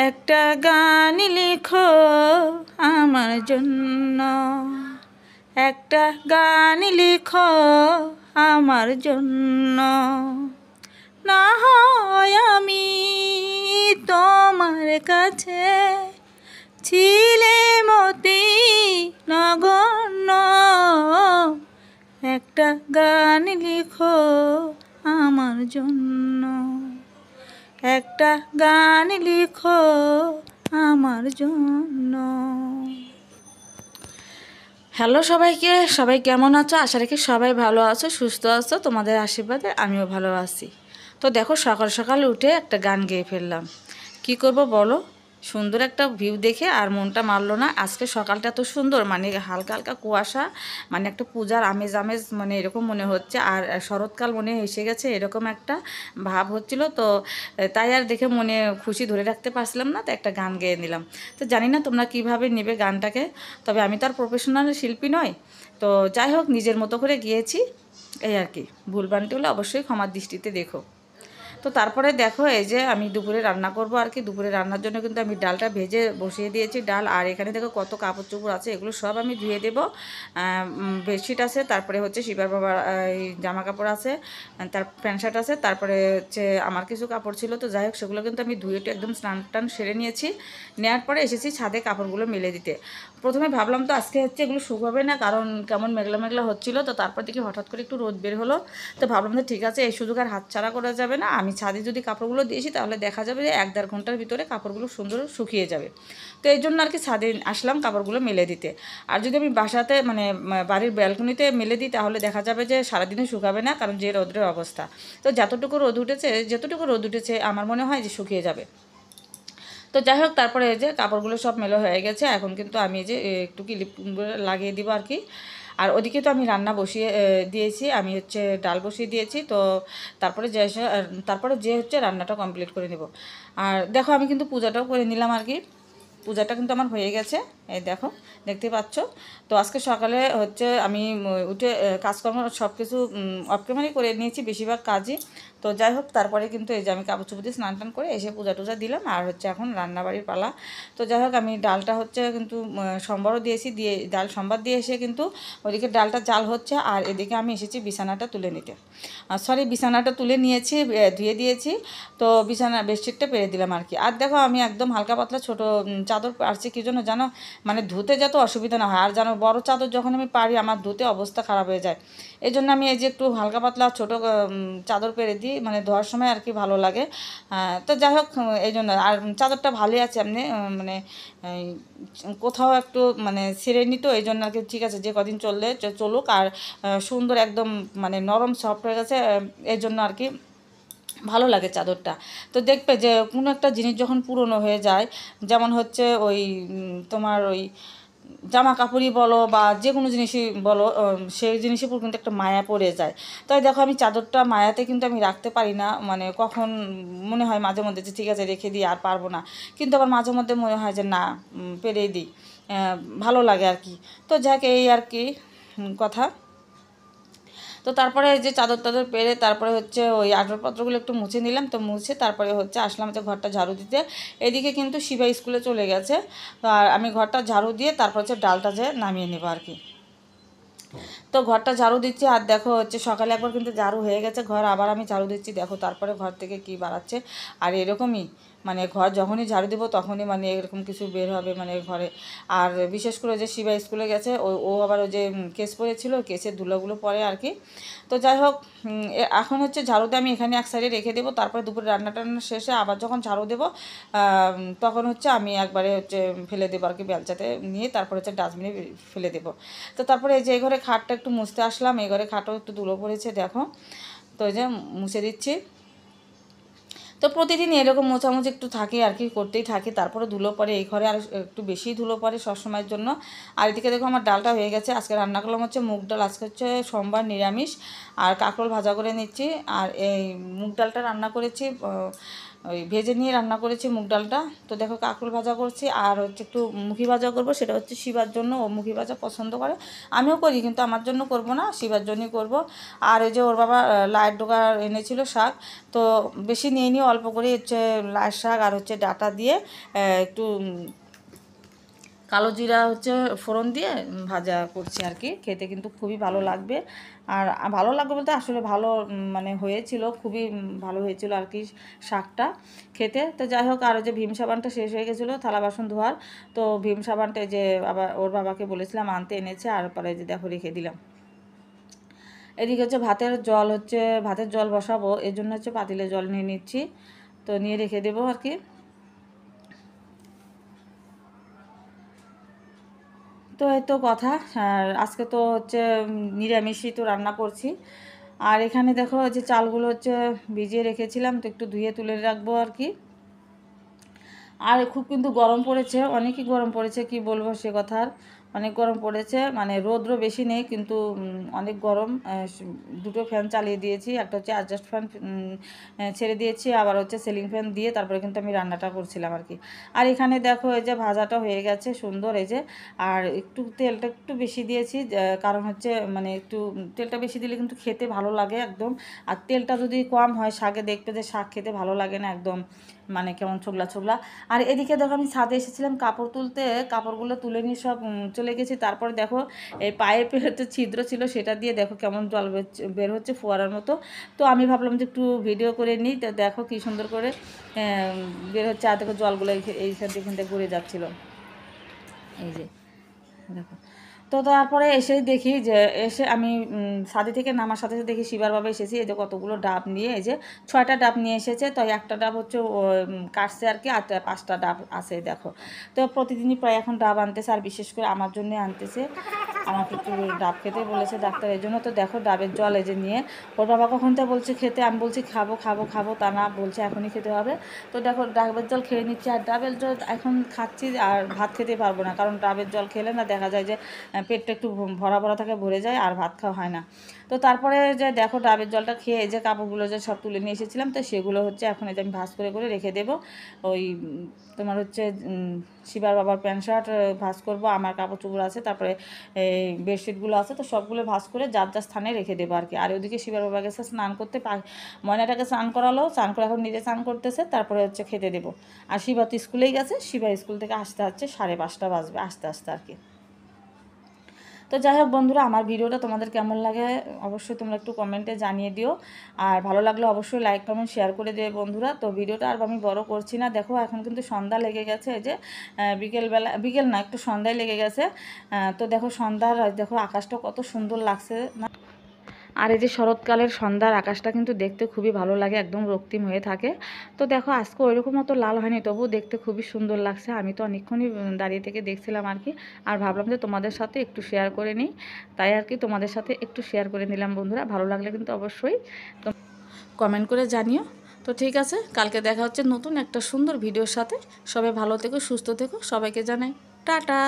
একটা গান লিখো আমার জন্য, একটা গান লিখো আমার জন্য। না হয় আমি তোমার কাছে ছিলেমতি নগণ্য, একটা গান লিখো আমার জন্য, একটা গান লিখো আমার জন্য। হ্যালো সবাইকে, সবাই কেমন আছো? আশা রাখি সবাই ভালো আছো, সুস্থ আছো। তোমাদের আশীর্বাদে আমিও ভালো আছি। তো দেখো, সকাল সকাল উঠে একটা গান গেয়ে ফেললাম। কি করব বলো? সুন্দর একটা ভিউ দেখে আর মনটা মারলো না। আজকে সকালটা এত সুন্দর, মানে হালকা হালকা কুয়াশা, মানে একটা পূজার আমেজ আমেজ মানে এরকম মনে হচ্ছে। আর শরৎকাল মনে এসে গেছে এরকম একটা ভাব হচ্ছিল। তো তাই আর দেখে মনে খুশি ধরে রাখতে পারছিলাম না, তো একটা গান গেয়ে নিলাম। তো জানি না তোমরা কিভাবে নেবে গানটাকে, তবে আমি তো আর প্রফেশনাল শিল্পী নই। তো যাই হোক, নিজের মতো করে গিয়েছি, এই আর কি। ভুলভ্রান্তি হলে অবশ্যই ক্ষমার দৃষ্টিতে দেখো। তো তারপরে দেখো, এই যে আমি দুপুরে রান্না করব আর কি। দুপুরে রান্নার জন্য কিন্তু আমি ডালটা ভেজে বসিয়ে দিয়েছি। ডাল আর এখানে দেখো কত কাপড় চোপড় আছে, এগুলো সব আমি ধুয়ে দেবো। বেডশিট আছে, তারপরে হচ্ছে শিবার বাবার এই জামা কাপড় আছে, তার প্যান্ট শার্ট আছে, তারপরে হচ্ছে আমার কিছু কাপড় ছিল। তো যাই হোক, সেগুলো কিন্তু আমি ধুয়ে একদম স্নান টান সেরে নিয়েছি। নেওয়ার পরে এসেছি ছাদে কাপড়গুলো মেলে দিতে। প্রথমে ভাবলাম তো আজকে হচ্ছে এগুলো শুকাবে না, কারণ কেমন মেঘলা মেঘলা হচ্ছিলো। তো তারপর দেখি হঠাৎ করে একটু রোদ বের হলো। তো ভাবলাম যে ঠিক আছে, এই সুযোগ আর হাতছাড়া করা যাবে না। আমি ছাদে যদি কাপড়গুলো দিয়েছি তাহলে দেখা যাবে যে 1-1.5 ঘন্টার ভিতরে কাপড়গুলো সুন্দর শুকিয়ে যাবে। তো এই জন্য আর কি ছাদে আসলাম কাপড়গুলো মেলে দিতে। আর যদি আমি বাসাতে মানে বাড়ির ব্যালকনিতে মেলে দিই তাহলে দেখা যাবে যে সারাদিনে শুকাবে না, কারণ যে রোদের অবস্থা। তো যতটুকু রোদ উঠেছে আমার মনে হয় যে শুকিয়ে যাবে। তো যাই হোক, তারপরে এই যে কাপড়গুলো সব মেলো হয়ে গেছে। এখন কিন্তু আমি এই যে একটু ক্লিপ লাগিয়ে দিব আর কি। আর ওদিকে তো আমি রান্না বসিয়ে দিয়েছি, আমি হচ্ছে ডাল বসিয়ে দিয়েছি। তো তারপরে যে হচ্ছে রান্নাটা কমপ্লিট করে নেব। আর দেখো, আমি কিন্তু পূজাটাও করে নিলাম আর কি। পূজাটা কিন্তু আমার হয়ে গেছে, এই দেখো, দেখতে পাচ্ছ। তো আজকে সকালে হচ্ছে আমি উঠে কাজকর্ম সব কিছু অফ ক্যামেরাই করে নিয়েছি, বেশিরভাগ কাজই। তো যাই হোক, তারপরে কিন্তু এই যে আমি কাপড় চোপড় দিয়ে স্নান টান করে এসে পূজা টুজা দিলাম। আর হচ্ছে এখন রান্নাবাড়ির পালা। তো যাই হোক, আমি ডালটা হচ্ছে কিন্তু সোমবারও দিয়েছি, ডাল সোমবার দিয়ে এসে কিন্তু ওদিকে ডালটা জাল হচ্ছে। আর এদিকে আমি এসেছি বিছানাটা তুলে নিতে। বিছানাটা তুলে নিয়েছি, ধুয়ে দিয়েছি। তো বেডশিটটা পেরে দিলাম আর কি। আর দেখো, আমি একদম হালকা পাতলা ছোটো চাদর পারছি। কী জন্য জানো? মানে ধুতে যত অসুবিধা না হয়। আর জানো, বড় চাদর যখন আমি পারি আমার ধুতে অবস্থা খারাপ হয়ে যায়। এই জন্য আমি এই যে একটু হালকা পাতলা ছোটো চাদর পেরে দিই, মানে ধোয়ার সময় আর কি ভালো লাগে। তো যাই হোক, এই জন্য। আর চাদরটা ভালোই আছে এমনি, মানে কোথাও একটু মানে ছিঁড়ে নিত, এই জন্য আর কি। ঠিক আছে, যে কদিন চলুক। আর সুন্দর একদম মানে নরম সফট হয়ে গেছে, এই জন্য আর কি ভালো লাগে চাদরটা। তো দেখবে যে কোনো একটা জিনিস যখন পুরনো হয়ে যায়, যেমন হচ্ছে ওই তোমার ওই জামা কাপড়ই বলো বা যে কোনো জিনিসই বলো, সেই জিনিসের উপর কিন্তু একটা মায়া পড়ে যায়। তাই দেখো, আমি চাদরটা মায়াতে কিন্তু আমি রাখতে পারি না। মানে কখন মনে হয় মাঝে মধ্যে যে ঠিক আছে রেখে দিই, আর পারবো না। কিন্তু আবার মাঝে মধ্যে মনে হয় যে না, পেরেই দিই, ভালো লাগে আর কি। তো যাক, এই আর কি কথা। তো তারপরে এই যে চাদর টাদর পেরে তারপরে হচ্ছে ওই আসবাবপত্রগুলো একটু মুছে নিলাম। তো মুছে তারপরে হচ্ছে আসলাম যে ঘরটা ঝাড়ু দিতে। এদিকে কিন্তু শিবা স্কুলে চলে গেছে। আর আমি ঘরটা ঝাড়ু দিয়ে তারপর হচ্ছে ডালটা যে নামিয়ে নেবো আর কি। তো ঘরটা ঝাড়ু দিচ্ছি। আর দেখো হচ্ছে সকালে একবার কিন্তু ঝাড়ু হয়ে গেছে ঘর, আবার আমি ঝাড়ু দিচ্ছি। দেখো তারপরে ঘর থেকে কি বাড়াচ্ছে। আর এরকমই মানে ঘর যখনই ঝাড়ু দেবো তখনই মানে এরকম কিছু বের হবে মানে ঘরে। আর বিশেষ করে যে শিবা স্কুলে গেছে, ও আবার ওই যে কেস পরেছিল, কেসের ধুলোগুলো পরে আর কি। তো যাই হোক, এখন হচ্ছে ঝাড়ুতে আমি এখানে এক সাইডে রেখে দেবো। তারপরে দুপুরে রান্না টান্না শেষে আবার যখন ঝাড়ু দেবো তখন হচ্ছে আমি একবারে হচ্ছে ফেলে দেবো আর কি, বেলচাতে নিয়ে তারপর হচ্ছে ডাস্টবিনে ফেলে দেবো। তো তারপরে এই যে এই ঘরে খাটটা একটু মুছতে আসলাম। এই ঘরে খাটও একটু ধুলো পড়েছে দেখো। তো এই যে মুছে দিচ্ছি। তো প্রতিদিন এরকম মোছামুছি একটু থাকে আর কি, করতেই থাকে। তারপরে ধুলো পড়ে এই ঘরে, আর একটু বেশিই ধুলো পড়ে সবসময়ের জন্য। আর এদিকে দেখো আমার ডালটা হয়ে গেছে। আজকে রান্না করলাম হচ্ছে মুগ ডাল। আজকে হচ্ছে সোমবার, নিরামিষ। আর কাঁকরোল ভাজা করে নিচ্ছি। আর এই মুগ ডালটা রান্না করেছি ওই ভেজে নিয়ে রান্না করেছি মুগ ডালটা। তো দেখো কাঁকরোল ভাজা করছি, আর হচ্ছে একটু মুখি ভাজা করব, সেটা হচ্ছে শিবার জন্য। ও মুখি ভাজা পছন্দ করে, আমিও করি কিন্তু আমার জন্য করব না, শিবার জন্যই করব। আর ওই যে ওর বাবা লাইয়ের ডোকা এনেছিল শাক, তো বেশি নিয়ে নিয়ে অল্প করে হচ্ছে লাইয়ের শাক আর হচ্ছে ডাঁটা দিয়ে একটু কালো জিরা হচ্ছে ফোড়ন দিয়ে ভাজা করছি আর কি। খেতে কিন্তু খুবই ভালো লাগবে। আর ভালো লাগবে বলতে আসলে ভালো মানে হয়েছিল, খুবই ভালো হয়েছিল আর কি শাকটা খেতে। তো যাই হোক, আর যে ভীম সাবানটা শেষ হয়ে গেছিলো থালা বাসন ধোয়ার, তো ভীম সাবানটা যে আবার ওর বাবাকে বলেছিলাম আনতে, এনেছে। আর পরে যে দেখো রেখে দিলাম। এদিকে হচ্ছে ভাতের জল বসাবো, এর জন্য হচ্ছে পাতিলে জল নিয়ে নিচ্ছি, তো নিয়ে রেখে দেবো আর কি। তো এই তো কথা। আর আজকে তো হচ্ছে নিরামিষই তো রান্না করছি। আর এখানে দেখো যে চালগুলো হচ্ছে ভিজিয়ে রেখেছিলাম, তো একটু ধুয়ে তুলে রাখবো আর কি। আর খুব কিন্তু গরম পড়েছে, অনেকই গরম পড়েছে, কি বলবো সে কথা। আর অনেক গরম পড়েছে, মানে রৌদ্র বেশি নেই কিন্তু অনেক গরম। দুটো ফ্যান চালিয়ে দিয়েছি, একটা হচ্ছে অ্যাডজাস্ট ফ্যান ছেড়ে দিয়েছি, আবার হচ্ছে সিলিং ফ্যান দিয়ে তারপরে কিন্তু আমি রান্নাটা করছিলাম আর কি। আর এখানে দেখো এই যে ভাজাটা হয়ে গেছে সুন্দর, এই যে। আর একটু তেলটা একটু বেশি দিয়েছি, কারণ হচ্ছে মানে একটু তেলটা বেশি দিলে কিন্তু খেতে ভালো লাগে একদম। আর তেলটা যদি কম হয় শাকে, দেখবে যে শাক খেতে ভালো লাগে না একদম, মানে কেমন ছোগলা ছোগলা। আর এদিকে দেখো আমি ছাদে এসেছিলাম কাপড় তুলতে, কাপড়গুলো তুলে নিয়ে সব চলে গেছি। তারপরে দেখো এই পাইপের হচ্ছে ছিদ্র ছিল, সেটা দিয়ে দেখো কেমন জল বের হচ্ছে ফোয়ারার মতো। তো আমি ভাবলাম যে একটু ভিডিও করে নিই, তো দেখো কী সুন্দর করে বের হচ্ছে। আর দেখো জলগুলো এইখান থেকে ঘুরে যাচ্ছিলো, এই যে দেখো। তো তারপরে এসেই দেখি যে আমি ছাদে থেকে নামার সাথে সাথে দেখি শিবার বাবা এসেছি, এই যে কতগুলো ডাব নিয়ে, এই যে 6টা ডাব নিয়ে এসেছে। তো একটা ডাব হচ্ছে কাটছে আর কি, আর 5টা ডাব আছে দেখো। তো প্রতিদিনই প্রায় এখন ডাব আনতেছে, আর বিশেষ করে আমার জন্য আনতেছে। আমাকে একটু ডাব খেতে বলেছে ডাক্তার, এই জন্য। তো দেখো ডাবের জল এই যে নিয়ে, ওর বাবা কখন তো বলছে খেতে, আমি বলছি খাবো খাবো খাবো, তা না বলছে এখনই খেতে হবে। তো দেখো ডাবের জল খেয়ে নিচ্ছি, আর ডাবের জল এখন খাচ্ছি, আর ভাত খেতে পারবো না, কারণ ডাবের জল খেলে না দেখা যায় যে পেটটা একটু ভরা ভরা থাকে, ভরে যায়, আর ভাত খাওয়া হয় না। তো তারপরে যে দেখো ডাবের জলটা খেয়ে এই যে কাপড়গুলো যে সব তুলে নিয়ে এসেছিলাম, তো সেগুলো হচ্ছে এখন এই যে আমি ভাঁজ করে করে রেখে দেবো। ওই তোমার হচ্ছে শিবার বাবার প্যান্ট শার্ট ভাঁজ করবো, আমার কাপড় চোপড় আছে, তারপরে এই বেডশিটগুলো আছে, তো সবগুলো ভাঁজ করে যার যার স্থানে রেখে দেবো আর কি। আর ওদিকে শিবার বাবা গেছে স্নান করতে, ময়নাটাকে স্নান করালো, স্নান করে এখন নিজে স্নান করতেছে, তারপরে হচ্ছে খেতে দেবো। আর শিবা তো স্কুলেই গেছে, শিবা স্কুল থেকে আসতে হচ্ছে 5:30 বাজবে আস্তে আস্তে আর কি। তো যাই হোক বন্ধুরা, আমার ভিডিওটা তোমাদের কেমন লাগে অবশ্যই তোমরা একটু কমেন্টে জানিয়ে দিও। আর ভালো লাগলে অবশ্যই লাইক কমেন্ট শেয়ার করে দেবে বন্ধুরা। তো ভিডিওটা আর আমি বড় করছি না, দেখো এখন কিন্তু সন্ধ্যা লেগে গেছে, এই যে বিকেল না, একটু সন্ধ্যায় লেগে গেছে। তো দেখো সন্ধ্যার দেখো আকাশটা কত সুন্দর লাগছে না। আর এই যে শরৎকালের সন্ধ্যার আকাশটা কিন্তু দেখতে খুবই ভালো লাগে, একদম রক্তিম হয়ে থাকে। তো দেখো আজকে ওইরকম অত লাল হয়নি, তবুও দেখতে খুবই সুন্দর লাগছে। আমি তো অনেকক্ষণই দাঁড়িয়ে থেকে দেখছিলাম আর কি। আর ভাবলাম যে তোমাদের সাথে একটু শেয়ার করে নিই, তাই আর কি তোমাদের সাথে একটু শেয়ার করে নিলাম বন্ধুরা। ভালো লাগলে কিন্তু অবশ্যই তো কমেন্ট করে জানিও। তো ঠিক আছে, কালকে দেখা হচ্ছে নতুন একটা সুন্দর ভিডিওর সাথে। সবাই ভালো থেকো, সুস্থ থেকো, সবাইকে জানাই টাটা।